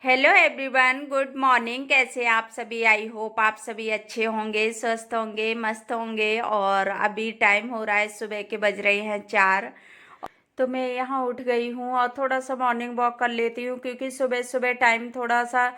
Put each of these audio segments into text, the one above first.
Hello everyone, good morning. कैसे आप सभी? आई होप आप सभी अच्छे होंगे, स्वस्थ होंगे, मस्त होंगे। और अभी टाइम हो रहा है, सुबह के बज रहे हैं 4। तो मैं यहाँ उठ गई हूँ और थोड़ा सा मॉर्निंग वॉक कर लेती हूँ, क्योंकि सुबह सुबह टाइम थोड़ा सा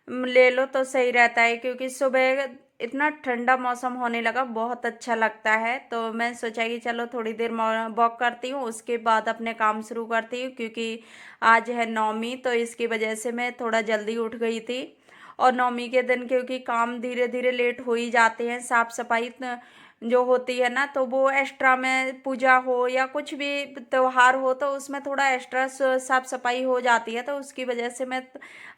ले लो तो सही रहता है। क्योंकि सुबह इतना ठंडा मौसम होने लगा, बहुत अच्छा लगता है। तो मैं सोचा कि चलो थोड़ी देर वॉक करती हूँ, उसके बाद अपने काम शुरू करती हूँ। क्योंकि आज है नौमी, तो इसकी वजह से मैं थोड़ा जल्दी उठ गई थी। और नौमी के दिन क्योंकि काम धीरे धीरे लेट हो ही जाते हैं, साफ सफाई जो होती है ना, तो वो एक्स्ट्रा में पूजा हो या कुछ भी त्योहार हो तो उसमें थोड़ा एक्स्ट्रा साफ सफाई हो जाती है। तो उसकी वजह से मैं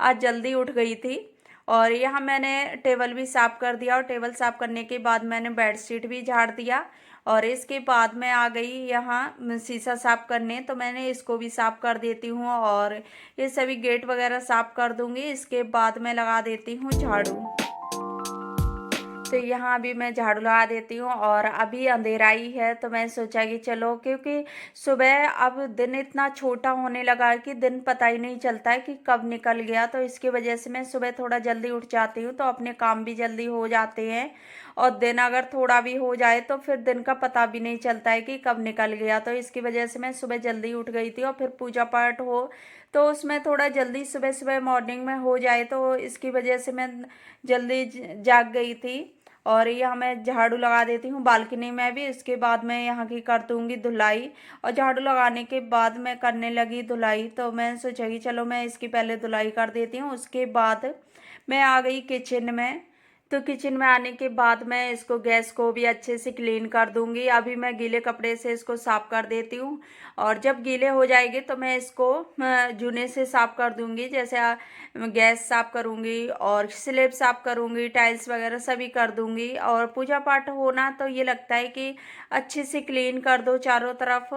आज जल्दी उठ गई थी। और यहाँ मैंने टेबल भी साफ कर दिया, और टेबल साफ करने के बाद मैंने बेडशीट भी झाड़ दिया। और इसके बाद मैं आ गई यहाँ शीशा साफ करने, तो मैंने इसको भी साफ कर देती हूँ। और ये सभी गेट वगैरह साफ कर दूंगी, इसके बाद मैं लगा देती हूँ झाड़ू। तो यहाँ अभी मैं झाड़ू लगा देती हूँ, और अभी अंधेरा ही है। तो मैं सोचा कि चलो, क्योंकि सुबह अब दिन इतना छोटा होने लगा कि दिन पता ही नहीं चलता है कि कब निकल गया। तो इसकी वजह से मैं सुबह थोड़ा जल्दी उठ जाती हूँ, तो अपने काम भी जल्दी हो जाते हैं। और दिन अगर थोड़ा भी हो जाए तो फिर दिन का पता भी नहीं चलता है कि कब निकल गया। तो इसकी वजह से मैं सुबह जल्दी उठ गई थी। और फिर पूजा पाठ हो तो उसमें थोड़ा जल्दी सुबह सुबह मॉर्निंग में हो जाए, तो इसकी वजह से मैं जल्दी जाग गई थी। और यहाँ मैं झाड़ू लगा देती हूँ बालकनी में भी, उसके बाद मैं यहाँ की कर दूँगी धुलाई। और झाड़ू लगाने के बाद मैं करने लगी धुलाई, तो मैं सोचा कि चलो मैं इसकी पहले धुलाई कर देती हूँ। उसके बाद मैं आ गई किचन में। तो किचन में आने के बाद मैं इसको, गैस को भी अच्छे से क्लीन कर दूंगी। अभी मैं गीले कपड़े से इसको साफ कर देती हूँ। और जब गीले हो जाएंगे तो मैं इसको जूने से साफ कर दूंगी। जैसे गैस साफ करूंगी और स्लेब साफ करूंगी, टाइल्स वगैरह सभी कर दूंगी। और पूजा पाठ होना तो ये लगता है कि अच्छे से क्लीन कर दो चारों तरफ।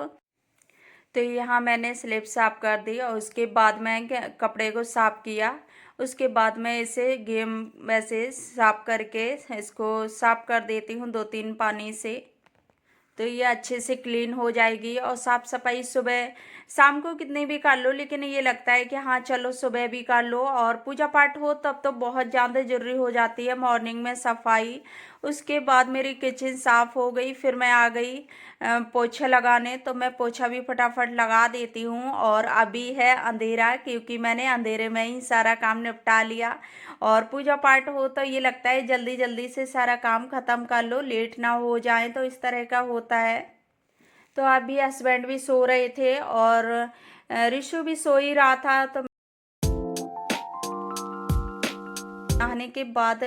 तो यहाँ मैंने स्लेब साफ कर दी, और उसके बाद मैं कपड़े को साफ किया। उसके बाद मैं इसे गेम वैसे साफ करके इसको साफ कर देती हूँ 2-3 पानी से। तो ये अच्छे से क्लीन हो जाएगी। और साफ सफाई सुबह शाम को कितनी भी कर लो, लेकिन ये लगता है कि हाँ चलो सुबह भी कर लो। और पूजा पाठ हो तब तो बहुत ज़्यादा ज़रूरी हो जाती है मॉर्निंग में सफाई। उसके बाद मेरी किचन साफ़ हो गई, फिर मैं आ गई पोछा लगाने। तो मैं पोछा भी फटाफट लगा देती हूँ। और अभी है अंधेरा, क्योंकि मैंने अंधेरे में ही सारा काम निपटा लिया। और पूजा पाठ हो तो ये लगता है जल्दी जल्दी से सारा काम खत्म कर लो, लेट ना हो जाए, तो इस तरह का होता है। तो अभी हस्बैंड भी सो रहे थे, और ऋषु भी सो ही रहा था। तो नहाने के बाद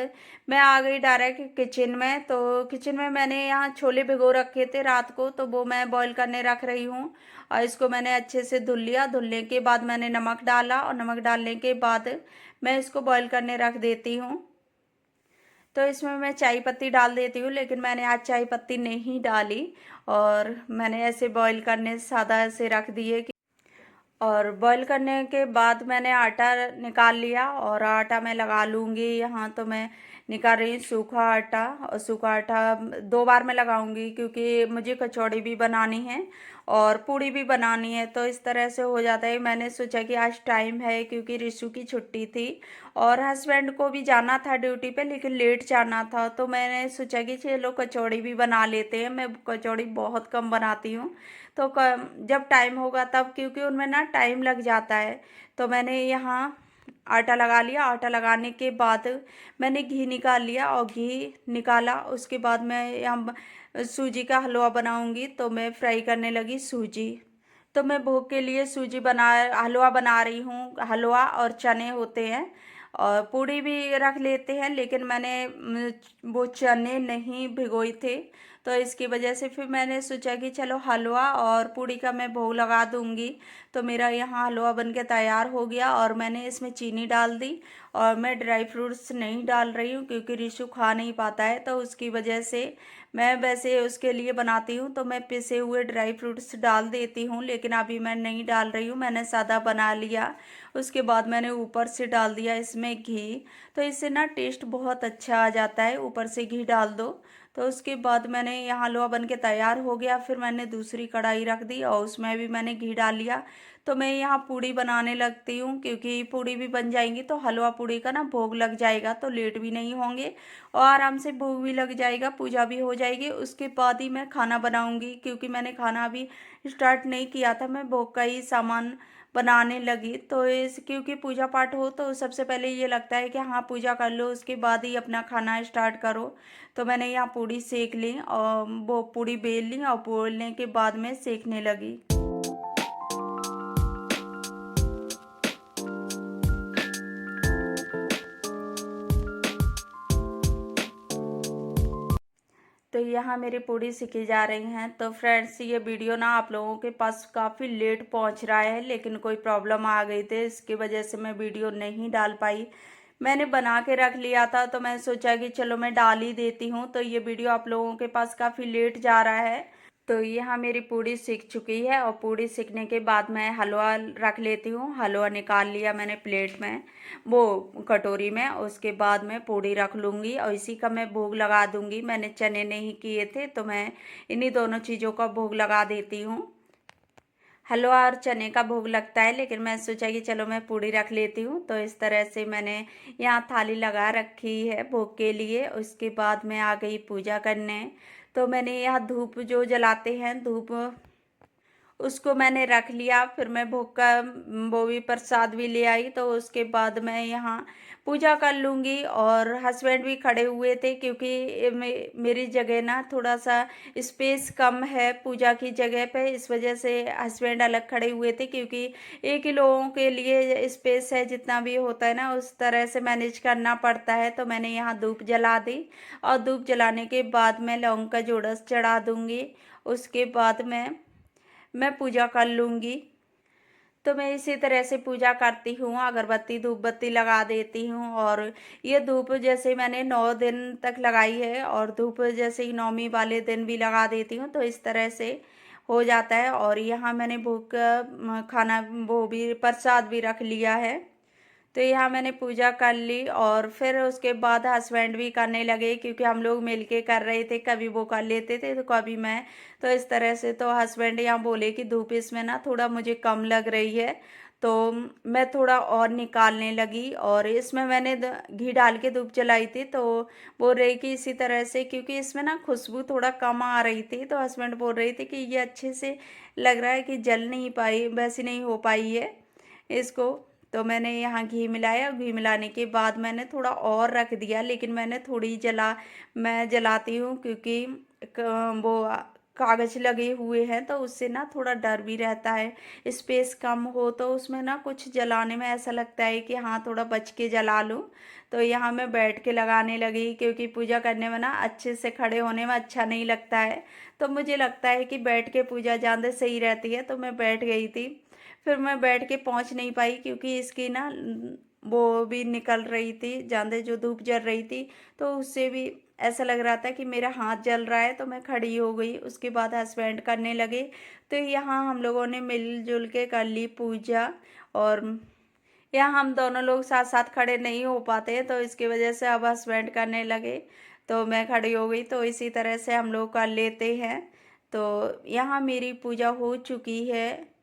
मैं आ गई डायरेक्ट किचन में। तो किचन में मैंने यहाँ छोले भिगो रखे थे रात को, तो वो मैं बॉईल करने रख रही हूँ। और इसको मैंने अच्छे से धुल लिया। धुलने के बाद मैंने नमक डाला, और नमक डालने के बाद मैं इसको बॉईल करने रख देती हूँ। तो इसमें मैं चाय पत्ती डाल देती हूँ, लेकिन मैंने आज चाय पत्ती नहीं डाली। और मैंने ऐसे बॉईल करने सादा ऐसे रख दिए कि, और बॉईल करने के बाद मैंने आटा निकाल लिया। और आटा मैं लगा लूँगी यहाँ। तो मैं निकाल रही हूँ सूखा आटा। और सूखा आटा 2 बार मैं लगाऊंगी, क्योंकि मुझे कचौड़ी भी बनानी है और पूड़ी भी बनानी है। तो इस तरह से हो जाता है। मैंने सोचा कि आज टाइम है, क्योंकि रिशु की छुट्टी थी और हस्बैंड को भी जाना था ड्यूटी पे, लेकिन लेट जाना था। तो मैंने सोचा कि चलो कचौड़ी भी बना लेते हैं। मैं कचौड़ी बहुत कम बनाती हूँ, तो जब टाइम होगा तब, क्योंकि उनमें ना टाइम लग जाता है। तो मैंने यहाँ आटा लगा लिया। आटा लगाने के बाद मैंने घी निकाल लिया, और घी निकाला उसके बाद मैं यहाँ सूजी का हलवा बनाऊंगी। तो मैं फ्राई करने लगी सूजी। तो मैं भोग के लिए सूजी बना हलवा बना रही हूँ। हलवा और चने होते हैं, और पूड़ी भी रख लेते हैं, लेकिन मैंने वो चने नहीं भिगोए थे। तो इसकी वजह से फिर मैंने सोचा कि चलो हलवा और पूड़ी का मैं भोग लगा दूंगी। तो मेरा यहाँ हलवा बन के तैयार हो गया, और मैंने इसमें चीनी डाल दी। और मैं ड्राई फ्रूट्स नहीं डाल रही हूँ, क्योंकि रिशु खा नहीं पाता है, तो उसकी वजह से मैं वैसे उसके लिए बनाती हूँ तो मैं पिसे हुए ड्राई फ्रूट्स डाल देती हूँ। लेकिन अभी मैं नहीं डाल रही हूँ, मैंने सादा बना लिया। उसके बाद मैंने ऊपर से डाल दिया इसमें घी। तो इससे ना टेस्ट बहुत अच्छा आ जाता है, ऊपर से घी डाल दो तो उसके बाद मैंने यहाँ हलवा बन के तैयार हो गया। फिर मैंने दूसरी कढ़ाई रख दी और उसमें भी मैंने घी डाल लिया। तो मैं यहाँ पूड़ी बनाने लगती हूँ, क्योंकि पूड़ी भी बन जाएंगी तो हलवा पूड़ी का ना भोग लग जाएगा, तो लेट भी नहीं होंगे और आराम से भोग भी लग जाएगा, पूजा भी हो जाएगी। उसके बाद ही मैं खाना बनाऊंगी, क्योंकि मैंने खाना अभी स्टार्ट नहीं किया था, मैं भोग का ही सामान बनाने लगी। तो इस क्योंकि पूजा पाठ हो तो सबसे पहले ये लगता है कि हाँ पूजा कर लो, उसके बाद ही अपना खाना स्टार्ट करो। तो मैंने यहाँ पूड़ी सेक ली और वो पूड़ी बेल ली और बेलने के बाद में सेकने लगी। तो यहाँ मेरी पूड़ी सिकी जा रही हैं। तो फ्रेंड्स, ये वीडियो ना आप लोगों के पास काफ़ी लेट पहुँच रहा है, लेकिन कोई प्रॉब्लम आ गई थी, इसकी वजह से मैं वीडियो नहीं डाल पाई। मैंने बना के रख लिया था तो मैं सोचा कि चलो मैं डाल ही देती हूँ। तो ये वीडियो आप लोगों के पास काफ़ी लेट जा रहा है। तो यहाँ मेरी पूड़ी सिक चुकी है और पूड़ी सिकने के बाद मैं हलवा रख लेती हूँ। हलवा निकाल लिया मैंने प्लेट में, वो कटोरी में। उसके बाद मैं पूड़ी रख लूँगी और इसी का मैं भोग लगा दूँगी। मैंने चने नहीं किए थे तो मैं इन्हीं दोनों चीज़ों का भोग लगा देती हूँ। हलवा और चने का भोग लगता है, लेकिन मैं सोचा कि चलो मैं पूड़ी रख लेती हूँ। तो इस तरह से मैंने यहाँ थाली लगा रखी है भोग के लिए। उसके बाद मैं आ गई पूजा करने। तो मैंने यहाँ धूप जो जलाते हैं, धूप उसको मैंने रख लिया। फिर मैं भोग का वो भी प्रसाद भी ले आई। तो उसके बाद मैं यहाँ पूजा कर लूँगी। और हस्बैंड भी खड़े हुए थे, क्योंकि मेरी जगह ना थोड़ा सा स्पेस कम है पूजा की जगह पे, इस वजह से हस्बैंड अलग खड़े हुए थे। क्योंकि एक ही लोगों के लिए स्पेस है, जितना भी होता है ना उस तरह से मैनेज करना पड़ता है। तो मैंने यहाँ धूप जला दी और धूप जलाने के बाद मैं लौंग का जोड़स चढ़ा दूँगी। उसके बाद मैं पूजा कर लूँगी। तो मैं इसी तरह से पूजा करती हूँ, अगरबत्ती धूप बत्ती लगा देती हूँ। और ये धूप जैसे मैंने 9 दिन तक लगाई है, और धूप जैसे ही नौमी वाले दिन भी लगा देती हूँ, तो इस तरह से हो जाता है। और यहाँ मैंने भोग का खाना वो भी प्रसाद भी रख लिया है। तो यहाँ मैंने पूजा कर ली और फिर उसके बाद हस्बैंड भी करने लगे, क्योंकि हम लोग मिलके कर रहे थे, कभी वो कर लेते थे तो कभी मैं। तो इस तरह से तो हस्बैंड यहाँ बोले कि धूप इसमें ना थोड़ा मुझे कम लग रही है, तो मैं थोड़ा और निकालने लगी। और इसमें मैंने घी डाल के धूप जलाई थी, तो बोल रही कि इसी तरह से, क्योंकि इसमें ना खुशबू थोड़ा कम आ रही थी, तो हस्बैंड बोल रही थी कि ये अच्छे से लग रहा है कि जल नहीं पाई, वैसी नहीं हो पाई है इसको। तो मैंने यहाँ घी मिलाया, घी मिलाने के बाद मैंने थोड़ा और रख दिया, लेकिन मैंने थोड़ी मैं जलाती हूँ, क्योंकि वो कागज लगे हुए हैं, तो उससे ना थोड़ा डर भी रहता है। स्पेस कम हो तो उसमें ना कुछ जलाने में ऐसा लगता है कि हाँ थोड़ा बच के जला लूँ। तो यहाँ मैं बैठ के लगाने लगी, क्योंकि पूजा करने में ना अच्छे से खड़े होने में अच्छा नहीं लगता है। तो मुझे लगता है कि बैठ के पूजा ज़्यादा सही रहती है, तो मैं बैठ गई थी। फिर मैं बैठ के पहुंच नहीं पाई, क्योंकि इसकी ना वो भी निकल रही थी, जांदे जो धूप जल रही थी, तो उससे भी ऐसा लग रहा था कि मेरा हाथ जल रहा है। तो मैं खड़ी हो गई। उसके बाद हस्बैंड करने लगे। तो यहाँ हम लोगों ने मिलजुल के कर ली पूजा। और यहाँ हम दोनों लोग साथ साथ खड़े नहीं हो पाते, तो इसकी वजह से अब हस्बैंड करने लगे, तो मैं खड़ी हो गई। तो इसी तरह से हम लोग कर लेते हैं। तो यहाँ मेरी पूजा हो चुकी है।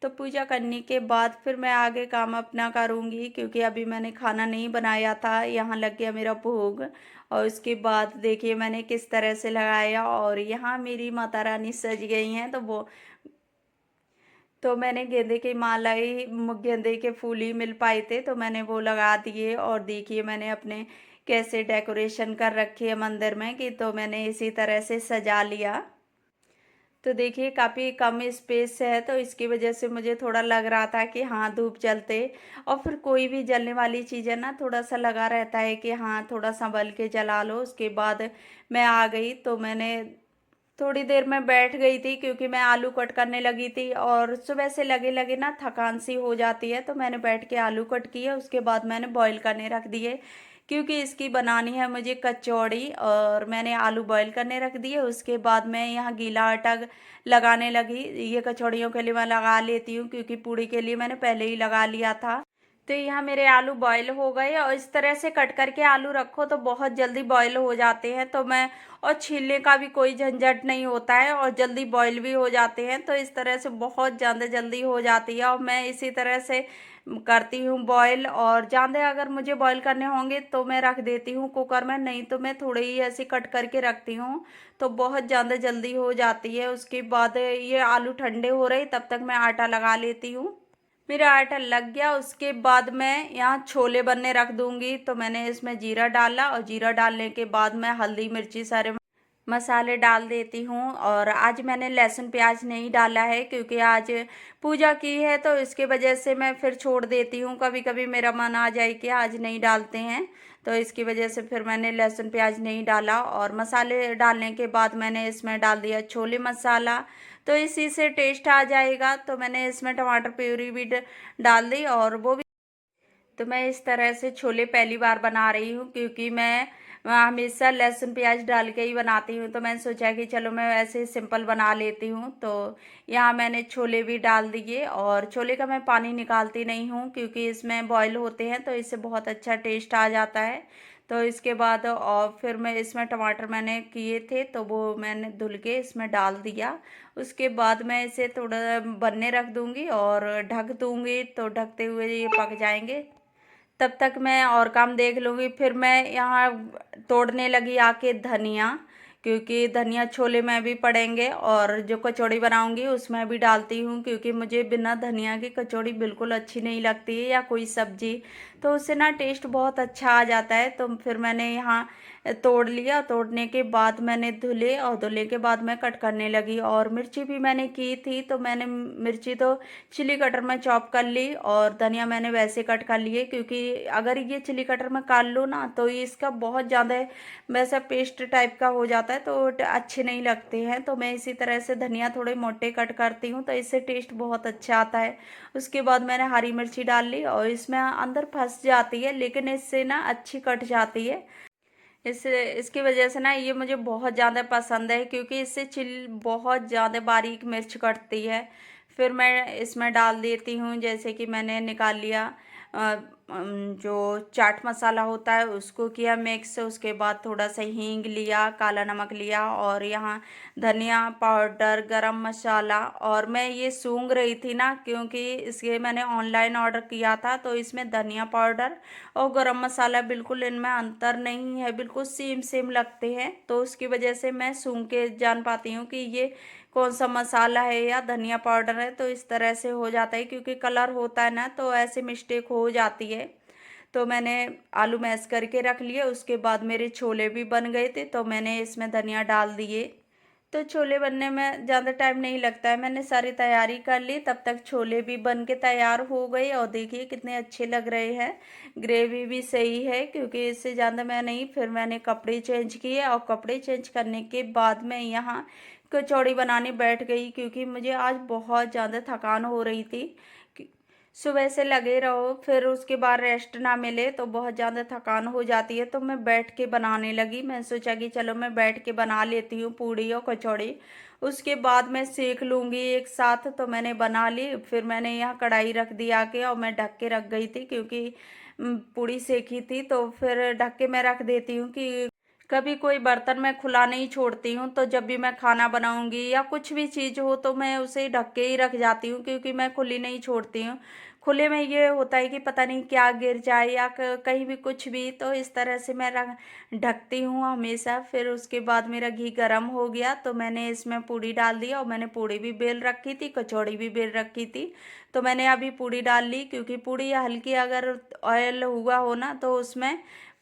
तो पूजा करने के बाद फिर मैं आगे काम अपना करूँगी, क्योंकि अभी मैंने खाना नहीं बनाया था। यहाँ लग गया मेरा भोग। और उसके बाद देखिए मैंने किस तरह से लगाया। और यहाँ मेरी माता रानी सज गई हैं, तो मैंने गेंदे की मालाएँ गेंदे के फूल ही मिल पाए थे, तो मैंने वो लगा दिए। और देखिए मैंने अपने कैसे डेकोरेशन कर रखी है मंदिर में, कि तो मैंने इसी तरह से सजा लिया। तो देखिए काफ़ी कम स्पेस है, तो इसकी वजह से मुझे थोड़ा लग रहा था कि हाँ धूप जलते। और फिर कोई भी जलने वाली चीज़ है ना, थोड़ा सा लगा रहता है कि हाँ थोड़ा संभल के जला लो। उसके बाद मैं आ गई। तो मैंने थोड़ी देर में बैठ गई थी, क्योंकि मैं आलू कट करने लगी थी, और सुबह से लगे लगे ना थकान सी हो जाती है। तो मैंने बैठ के आलू कट किए। उसके बाद मैंने बॉईल करने रख दिए, क्योंकि इसकी बनानी है मुझे कचौड़ी। और मैंने आलू बॉईल करने रख दिए। उसके बाद मैं यहाँ गीला आटा लगाने लगी। ये कचौड़ियों के लिए मैं लगा लेती हूँ, क्योंकि पूड़ी के लिए मैंने पहले ही लगा लिया था। तो यहाँ मेरे आलू बॉईल हो गए और इस तरह से कट करके आलू रखो तो बहुत जल्दी बॉईल हो जाते हैं। तो मैं और छीलने का भी कोई झंझट नहीं होता है और जल्दी बॉईल भी हो जाते हैं। तो इस तरह से बहुत ज़्यादा जल्दी हो जाती है और मैं इसी तरह से करती हूँ बॉईल। और ज़्यादा अगर मुझे बॉईल करने होंगे तो मैं रख देती हूँ कुकर में, नहीं तो मैं थोड़े ही ऐसे कट करके रखती हूँ तो बहुत ज़्यादा जल्दी हो जाती है। उसके बाद ये आलू ठंडे हो रहे तब तक मैं आटा लगा लेती हूँ। मेरा आटा लग गया, उसके बाद मैं यहाँ छोले बनने रख दूंगी। तो मैंने इसमें जीरा डाला और जीरा डालने के बाद मैं हल्दी मिर्ची सारे मसाले डाल देती हूँ। और आज मैंने लहसुन प्याज नहीं डाला है क्योंकि आज पूजा की है, तो इसके वजह से मैं फिर छोड़ देती हूँ। कभी कभी मेरा मन आ जाए कि आज नहीं डालते हैं, तो इसकी वजह से फिर मैंने लहसुन प्याज नहीं डाला। और मसाले डालने के बाद मैंने इसमें डाल दिया छोले मसाला, तो इसी से टेस्ट आ जाएगा। तो मैंने इसमें टमाटर प्यूरी भी डाल दी और वो भी। तो मैं इस तरह से छोले पहली बार बना रही हूँ क्योंकि मैं हमेशा लहसुन प्याज डाल के ही बनाती हूँ। तो मैंने सोचा कि चलो मैं ऐसे सिंपल बना लेती हूँ। तो यहाँ मैंने छोले भी डाल दिए और छोले का मैं पानी निकालती नहीं हूँ क्योंकि इसमें बॉईल होते हैं तो इससे बहुत अच्छा टेस्ट आ जाता है। तो इसके बाद और फिर मैं इसमें टमाटर मैंने किए थे तो वो मैंने धुल के इसमें डाल दिया। उसके बाद मैं इसे थोड़ा बनने रख दूँगी और ढक दूँगी, तो ढकते हुए ये पक जाएंगे। तब तक मैं और काम देख लूँगी। फिर मैं यहाँ तोड़ने लगी आके धनिया, क्योंकि धनिया छोले में भी पड़ेंगे और जो कचौड़ी बनाऊँगी उसमें भी डालती हूँ, क्योंकि मुझे बिना धनिया की कचौड़ी बिल्कुल अच्छी नहीं लगती है या कोई सब्जी, तो उससे ना टेस्ट बहुत अच्छा आ जाता है। तो फिर मैंने यहाँ तोड़ लिया, तोड़ने के बाद मैंने धुले और धुले के बाद मैं कट करने लगी। और मिर्ची भी मैंने की थी, तो मैंने मिर्ची तो चिली कटर में चॉप कर ली और धनिया मैंने वैसे कट कर लिए, क्योंकि अगर ये चिली कटर में काट लो ना तो इसका बहुत ज़्यादा वैसा पेस्ट टाइप का हो जाता है, तो अच्छे नहीं लगते हैं। तो मैं इसी तरह से धनिया थोड़े मोटे कट करती हूँ, तो इससे टेस्ट बहुत अच्छा आता है। उसके बाद मैंने हरी मिर्ची डाल ली और इसमें अंदर फंस जाती है, लेकिन इससे ना अच्छी कट जाती है। इसकी वजह से ना ये मुझे बहुत ज़्यादा पसंद है, क्योंकि इससे चिल बहुत ज़्यादा बारीक मिर्च कटती है। फिर मैं इसमें डाल देती हूँ, जैसे कि मैंने निकाल लिया जो चाट मसाला होता है उसको किया मिक्स। उसके बाद थोड़ा सा हींग लिया, काला नमक लिया और यहाँ धनिया पाउडर, गरम मसाला। और मैं ये सूंघ रही थी ना, क्योंकि इसके मैंने ऑनलाइन ऑर्डर किया था, तो इसमें धनिया पाउडर और गरम मसाला बिल्कुल इनमें अंतर नहीं है, बिल्कुल सेम सेम लगते हैं। तो उसकी वजह से मैं सूंघ के जान पाती हूँ कि ये कौन सा मसाला है या धनिया पाउडर है। तो इस तरह से हो जाता है, क्योंकि कलर होता है ना तो ऐसे मिस्टेक हो जाती है। तो मैंने आलू मैश करके रख लिए। उसके बाद मेरे छोले भी बन गए थे, तो मैंने इसमें धनिया डाल दिए। तो छोले बनने में ज़्यादा टाइम नहीं लगता है, मैंने सारी तैयारी कर ली, तब तक छोले भी बन के तैयार हो गए। और देखिए कितने अच्छे लग रहे हैं, ग्रेवी भी सही है, क्योंकि इससे ज़्यादा मैं नहीं। फिर मैंने कपड़े चेंज किए और कपड़े चेंज करने के बाद मैं यहाँ कचौड़ी बनाने बैठ गई, क्योंकि मुझे आज बहुत ज़्यादा थकान हो रही थी। सुबह से लगे रहो फिर उसके बाद रेस्ट ना मिले तो बहुत ज़्यादा थकान हो जाती है। तो मैं बैठ के बनाने लगी, मैं सोचा कि चलो मैं बैठ के बना लेती हूँ पूड़ी और कचौड़ी, उसके बाद मैं सेक लूँगी एक साथ। तो मैंने बना ली, फिर मैंने यहाँ कढ़ाई रख दी आके और मैं ढक के रख गई थी, क्योंकि पूड़ी सेकी थी। तो फिर ढक के मैं रख देती हूँ कि कभी कोई बर्तन मैं खुला नहीं छोड़ती हूँ। तो जब भी मैं खाना बनाऊंगी या कुछ भी चीज़ हो तो मैं उसे ढक के ही रख जाती हूँ, क्योंकि मैं खुली नहीं छोड़ती हूँ। खुले में ये होता है कि पता नहीं क्या गिर जाए या कहीं भी कुछ भी, तो इस तरह से मैं ढकती हूँ हमेशा। फिर उसके बाद मेरा घी गर्म हो गया तो मैंने इसमें पूड़ी डाल दी, और मैंने पूड़ी भी बेल रखी थी, कचौड़ी भी बेल रखी थी। तो मैंने अभी पूड़ी डाल ली, क्योंकि पूड़ी हल्की अगर ऑयल हुआ हो ना तो उसमें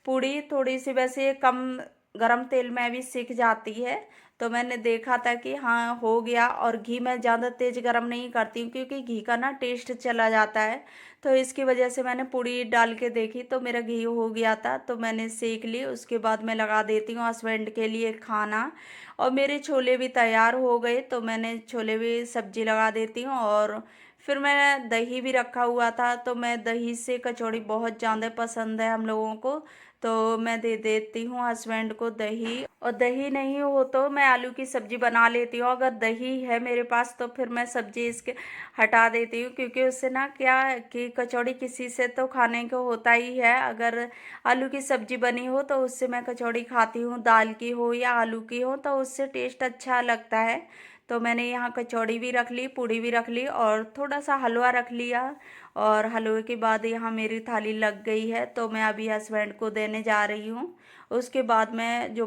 पूड़ी थोड़ी सी वैसे कम गरम तेल में भी सिक जाती है। तो मैंने देखा था कि हाँ हो गया। और घी मैं ज़्यादा तेज़ गरम नहीं करती हूँ, क्योंकि घी का ना टेस्ट चला जाता है। तो इसकी वजह से मैंने पूड़ी डाल के देखी तो मेरा घी हो गया था, तो मैंने सेक ली। उसके बाद मैं लगा देती हूँ हस्बैंड के लिए खाना। और मेरे छोले भी तैयार हो गए, तो मैंने छोले भी सब्जी लगा देती हूँ। और फिर मैं दही भी रखा हुआ था, तो मैं दही से कचौड़ी बहुत ज़्यादा पसंद है हम लोगों को, तो मैं दे देती हूँ हस्बैंड को दही, और दही नहीं हो तो मैं आलू की सब्जी बना लेती हूँ। अगर दही है मेरे पास तो फिर मैं सब्जी इसके हटा देती हूँ, क्योंकि उससे ना क्या कि कचौड़ी किसी से तो खाने को होता ही है। अगर आलू की सब्जी बनी हो तो उससे मैं कचौड़ी खाती हूँ, दाल की हो या आलू की हो, तो उससे टेस्ट अच्छा लगता है। तो मैंने यहाँ कचौड़ी भी रख ली, पूड़ी भी रख ली और थोड़ा सा हलवा रख लिया। और हलवे के बाद यहाँ मेरी थाली लग गई है, तो मैं अभी हस्बैंड को देने जा रही हूँ। उसके बाद मैं जो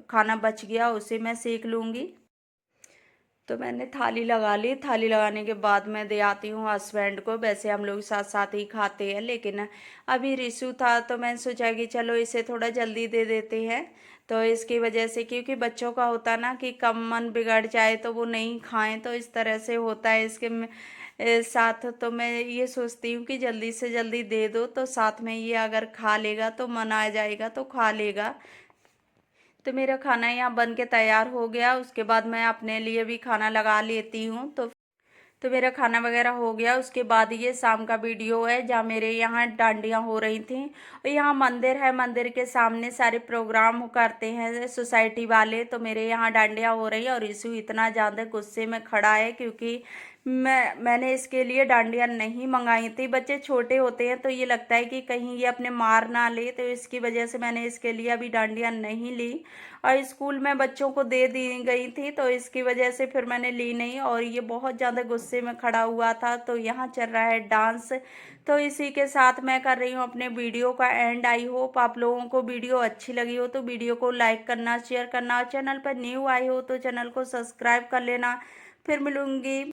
खाना बच गया उसे मैं सेक लूँगी। तो मैंने थाली लगा ली, थाली लगाने के बाद मैं दे आती हूँ हस्बैंड को। वैसे हम लोग साथ साथ ही खाते हैं, लेकिन अभी रिशु था तो मैंने सोचा कि चलो इसे थोड़ा जल्दी दे देते हैं। तो इसकी वजह से, क्योंकि बच्चों का होता ना कि कम मन बिगड़ जाए तो वो नहीं खाएं, तो इस तरह से होता है इसके साथ। तो मैं ये सोचती हूँ कि जल्दी से जल्दी दे दो, तो साथ में ये अगर खा लेगा तो मन आ जाएगा तो खा लेगा। तो मेरा खाना यहाँ बन के तैयार हो गया। उसके बाद मैं अपने लिए भी खाना लगा लेती हूँ। तो मेरा खाना वगैरह हो गया। उसके बाद ये शाम का वीडियो है जहाँ मेरे यहाँ डांडियाँ हो रही थी। और यहाँ मंदिर है, मंदिर के सामने सारे प्रोग्राम करते हैं सोसाइटी वाले। तो मेरे यहाँ डांडियाँ हो रही है और यीशु इतना ज़्यादा गुस्से में खड़ा है, क्योंकि मैंने इसके लिए डांडियाँ नहीं मंगाई थी। बच्चे छोटे होते हैं तो ये लगता है कि कहीं ये अपने मार ना ले, तो इसकी वजह से मैंने इसके लिए अभी डांडियाँ नहीं ली। और स्कूल में बच्चों को दे दी गई थी, तो इसकी वजह से फिर मैंने ली नहीं। और ये बहुत ज़्यादा गुस्से में खड़ा हुआ था। तो यहाँ चल रहा है डांस। तो इसी के साथ मैं कर रही हूँ अपने वीडियो का एंड। आई होप आप लोगों को वीडियो अच्छी लगी हो तो वीडियो को लाइक करना, शेयर करना, और चैनल पर न्यू आई हो तो चैनल को सब्सक्राइब कर लेना। फिर मिलूंगी